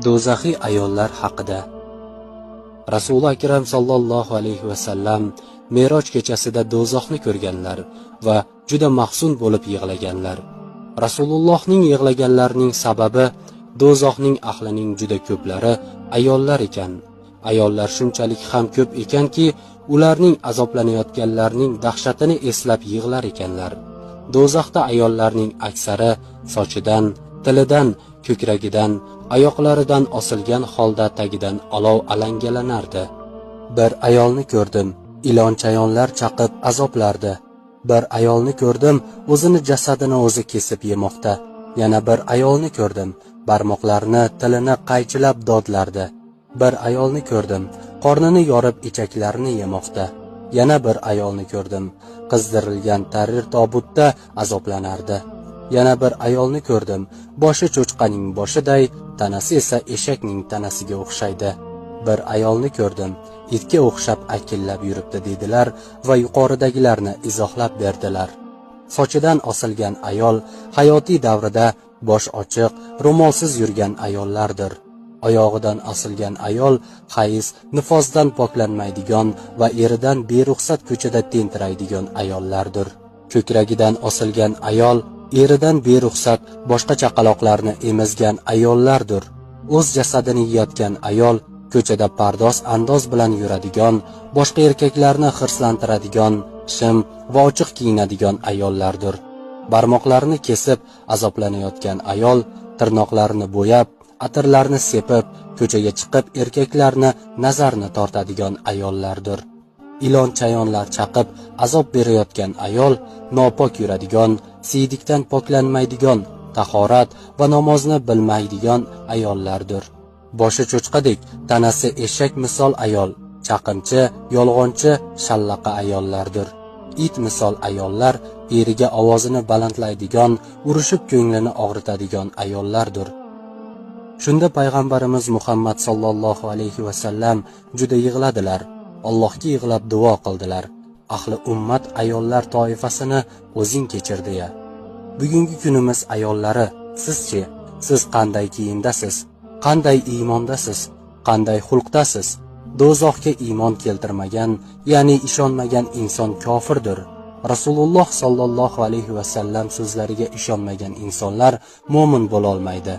Do'zaxiy ayollar haqida. Rasululloh akram sallallohu alayhi vasallam Meroj kechasida do'zaxni ko'rganlar va juda mahzun bo'lib yig'laganlar. Rasulullohning yig'laganlarining sababi do'zaxning ahlining juda ko'plari ayollar ekan. Ayollar shunchalik ham ko'p ekanki, ularning azoblanayotganlarning dahshatini eslab yig'lar ekanlar. Do'zaxda ayollarning aksari sochidan, tilidan, ko'kragidan, oyoqlaridan osilgan holda tagidan olov alangalanardi. Bir ayolni ko'rdim, ilon-chayonlar chaqib azoblardi. Bir ayolni ko'rdim, o'zini jasadini o'zi kesib yemoqda. Yana bir ayolni ko'rdim, barmoqlarini, tilini qaychilab dodlardi. Bir ayolni ko'rdim, qornini yorib ichaklarini yemoqda. Yana bir ayolni ko'rdim, qizdirilgan tarir tobutda azoblanardi. Yana bir ayolni ko'rdim, boshi cho'chqaning boshiday, tanasi esa eshakning tanasiga o'xshaydi. Bir ayolni ko'rdim, itga o'xshab akillab yuribdi dedilar va yuqoridagilarni izohlab berdilar. Sochidan osilgan ayol hayotiy davrida bosh ochiq, ro'molsiz yurgan ayollardir. Oyog'idan osilgan ayol hayz, nifosdan poklanmaydigan va eridan beruxsat ko'chada tentiraydigan ayollardir. Ko'kragidan osilgan ayol eridan beruxsat boshqa chaqaloqlarni emizgan ayollardir. O'z jasadini yeyotgan ayol ko'chada pardoz andoz bilan yuradigan, boshqa erkaklarni hirslantiradigan, shim va ochiq kiyinadigan ayollardir. Barmoqlarini kesib azoblanayotgan ayol tirnoqlarini bo'yab, atirlarni sepib, ko'chaga chiqib erkaklarni nazarni tortadigan ayollardir. Ilon-chayonlar chaqib azob berayotgan ayol nopok yuradigan, siylikdan poklanmaydigan, tahorat va namozni bilmaydigan ayollardir. Boshi cho'chqadek, tanasi eshak misol ayol, chaqimchi, yolg'onchi, shallaqa ayollardir. It misol ayollar eriga ovozini balandlaydigan, urushib ko'nglini og'ritadigan ayollardir. Shunda payg'ambarimiz Muhammad sallallohu alayhi vasallam juda yig'ladilar. Allohga yig'lab duo qildilar. Ahli ummat ayollar toifasini o'zing kechir deya. Bugungi kunimiz ayollari, sizchi, siz qanday kiyimdasiz? Qanday iymondasiz? Qanday xulqdasiz? Do'zaxga iymon keltirmagan, ya'ni ishonmagan inson kofirdir. Rasululloh sallallohu alayhi vasallam so'zlariga ishonmagan insonlar mo'min bo'la olmaydi.